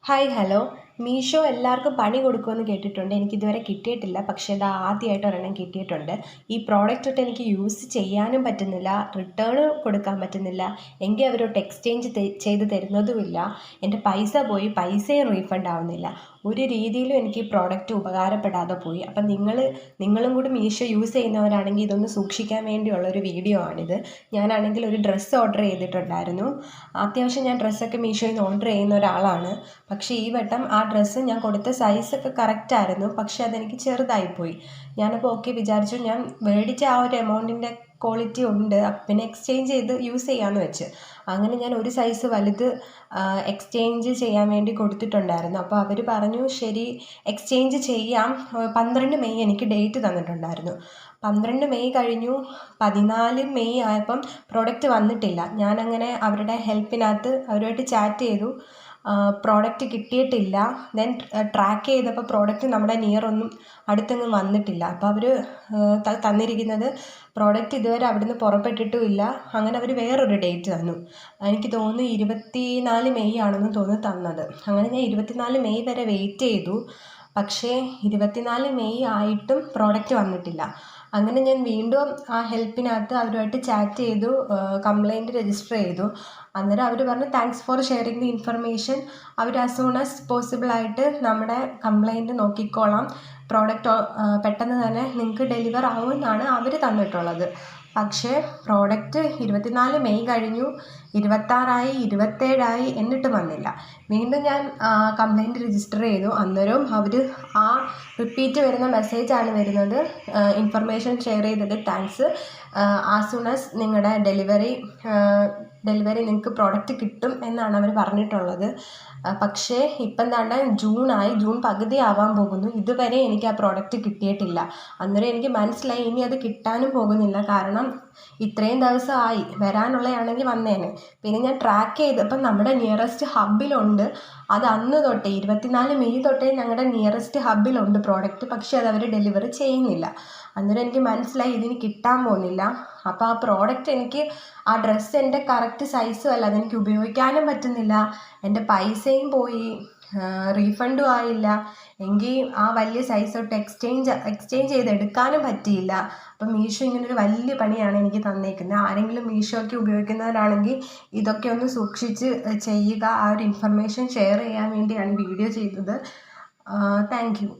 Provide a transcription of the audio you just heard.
Hi hello. Meesho എല്ലാവർക്കും പണി കൊടുക്കുമെന്ന് കേട്ടിട്ടുണ്ട്. എനിക്കിതുവരെ കിട്ടിയിട്ടില്ല. പക്ഷേ ഇത് ആദ്യമായിട്ട് ഒരെണ്ണം കിട്ടിയിട്ടുണ്ട്. ഈ പ്രോഡക്റ്റ് തൊട്ട് എനിക്ക് യൂസ് ചെയ്യാനും പറ്റുന്നില്ല, റിട്ടേൺ കൊടുക്കാൻ പറ്റുന്നില്ല, എങ്കിൽ അവരോട്ട് എക്സ്ചേഞ്ച് ചെയ്ത് തരുന്നതുമില്ല. എൻ്റെ പൈസ പോയി, പൈസയും റീഫണ്ട് ആവുന്നില്ല. ഒരു രീതിയിലും എനിക്ക് ഈ പ്രോഡക്റ്റ് ഉപകാരപ്പെടാതെ പോയി. അപ്പം നിങ്ങളും കൂടി മീഷോ യൂസ് ചെയ്യുന്നവരാണെങ്കിൽ ഇതൊന്ന് സൂക്ഷിക്കാൻ വേണ്ടിയുള്ളൊരു വീഡിയോ ആണിത്. ഞാനാണെങ്കിൽ ഒരു ഡ്രസ്സ് ഓർഡർ ചെയ്തിട്ടുണ്ടായിരുന്നു. അത്യാവശ്യം ഞാൻ ഡ്രസ്സൊക്കെ മീഷോയിൽ നിന്ന് ഓർഡർ ചെയ്യുന്ന ഒരാളാണ്. പക്ഷേ ഈ വട്ടം ആ ഡ്രസ്സ് ഞാൻ കൊടുത്ത സൈസൊക്കെ കറക്റ്റായിരുന്നു, പക്ഷേ അതെനിക്ക് ചെറുതായിപ്പോയി. ഞാനപ്പോൾ ഓക്കെ വിചാരിച്ചു, ഞാൻ മേടിച്ച ആ ഒരു എമൗണ്ടിൻ്റെ ക്വാളിറ്റി ഉണ്ട്, പിന്നെ എക്സ്ചേഞ്ച് ചെയ്ത് യൂസ് ചെയ്യാമെന്ന് വെച്ച്. അങ്ങനെ ഞാൻ ഒരു സൈസ് വലുത് എക്സ്ചേഞ്ച് ചെയ്യാൻ വേണ്ടി കൊടുത്തിട്ടുണ്ടായിരുന്നു. അപ്പോൾ അവർ പറഞ്ഞു ശരി എക്സ്ചേഞ്ച് ചെയ്യാം. 12 മെയ് എനിക്ക് ഡേറ്റ് തന്നിട്ടുണ്ടായിരുന്നു. 12 മെയ് കഴിഞ്ഞു, 14 മെയ് ആയപ്പം പ്രോഡക്റ്റ് വന്നിട്ടില്ല. ഞാനങ്ങനെ അവരുടെ ഹെൽപ്പിനകത്ത് അവരുമായിട്ട് ചാറ്റ് ചെയ്തു. പ്രോഡക്റ്റ് കിട്ടിയിട്ടില്ല. ദെൻ ട്രാക്ക് ചെയ്തപ്പോൾ പ്രോഡക്റ്റ് നമ്മുടെ നിയറൊന്നും അടുത്തൊന്നും വന്നിട്ടില്ല. അപ്പോൾ അവർ തന്നിരിക്കുന്നത് പ്രോഡക്റ്റ് ഇതുവരെ അവിടുന്ന് പുറപ്പെട്ടിട്ടും ഇല്ല. അങ്ങനെ അവർ വേറൊരു ഡേറ്റ് തന്നു. എനിക്ക് തോന്നുന്നു 24 മെയ് ആണെന്ന് തോന്നുന്നു തന്നത്. അങ്ങനെ ഞാൻ 24 മെയ് വരെ വെയിറ്റ് ചെയ്തു. പക്ഷേ 24 മെയ് ആയിട്ടും പ്രോഡക്റ്റ് വന്നിട്ടില്ല. അങ്ങനെ ഞാൻ വീണ്ടും ആ ഹെൽപ്പിനകത്ത് അവരുമായിട്ട് ചാറ്റ് ചെയ്തു, കംപ്ലയിൻറ്റ് രജിസ്റ്റർ ചെയ്തു. അന്നേരം അവർ പറഞ്ഞു thanks for sharing the information. അവർ ആസ് സൂൺ ആസ് പോസിബിൾ ആയിട്ട് നമ്മുടെ കംപ്ലയിൻറ്റ് നോക്കിക്കോളാം, പ്രോഡക്റ്റ് പെട്ടെന്ന് തന്നെ നിങ്ങൾക്ക് ഡെലിവർ ആവുമെന്നാണ് അവർ തന്നിട്ടുള്ളത്. പക്ഷേ പ്രോഡക്റ്റ് 24 മെയ് കഴിഞ്ഞു, 26 27 എന്നിട്ടും വന്നില്ല. വീണ്ടും ഞാൻ കംപ്ലയിൻറ്റ് രജിസ്റ്റർ ചെയ്തു. അന്നേരവും അവർ ആ റിപ്പീറ്റ് വരുന്ന മെസ്സേജാണ് വരുന്നത്, ഇൻഫർമേഷൻ ഷെയർ ചെയ്തത് താങ്ക്സ്, ആസ് സൂൺ ആസ് നിങ്ങളുടെ ഡെലിവറി നിങ്ങൾക്ക് പ്രോഡക്റ്റ് കിട്ടും എന്നാണ് അവർ പറഞ്ഞിട്ടുള്ളത്. പക്ഷേ ഇപ്പം എന്താണ് ജൂൺ പകുതി ആവാൻ പോകുന്നു, ഇതുവരെ എനിക്ക് ആ പ്രോഡക്റ്റ് കിട്ടിയിട്ടില്ല. അന്നേരം എനിക്ക് മനസ്സിലായി ഇനി അത് കിട്ടാനും പോകുന്നില്ല. കാരണം ഇത്രയും ദിവസമായി, വരാനുള്ളതാണെങ്കിൽ വന്നേനെ. പിന്നെ ഞാൻ ട്രാക്ക് ചെയ്തപ്പം നമ്മുടെ നിയറസ്റ്റ് ഹബ്ബിലുണ്ട്. അത് അന്ന് തൊട്ടേ 24 മെയ് തൊട്ടേ ഞങ്ങളുടെ നിയറസ്റ്റ് ഹബ്ബിലുണ്ട് പ്രോഡക്റ്റ്. പക്ഷേ അത് അവർ ഡെലിവറി ചെയ്യുന്നില്ല. അന്നേരം എനിക്ക് മനസ്സിലായി ഇതിന് കിട്ടാൻ പോകുന്നില്ല. അപ്പോൾ ആ പ്രോഡക്റ്റ് എനിക്ക്, ആ ഡ്രസ്സ് എൻ്റെ കറക്റ്റ് സൈസും അല്ല, അതെനിക്ക് ഉപയോഗിക്കാനും പറ്റുന്നില്ല, എൻ്റെ പൈസയും പോയി, റീഫണ്ടും ആയില്ല, എങ്കിൽ ആ വലിയ സൈസ് തൊട്ട് എക്സ്ചേഞ്ച് ചെയ്ത് എടുക്കാനും പറ്റിയില്ല. അപ്പം മീഷോ ഇങ്ങനൊരു വലിയ പണിയാണ് എനിക്ക് തന്നേക്കുന്നത്. ആരെങ്കിലും മീഷോയ്ക്ക് ഉപയോഗിക്കുന്നവരാണെങ്കിൽ ഇതൊക്കെ ഒന്ന് സൂക്ഷിച്ച് ചെയ്യുക. ആ ഒരു ഇൻഫർമേഷൻ ഷെയർ ചെയ്യാൻ വേണ്ടിയാണ് വീഡിയോ ചെയ്തത്. Thank you.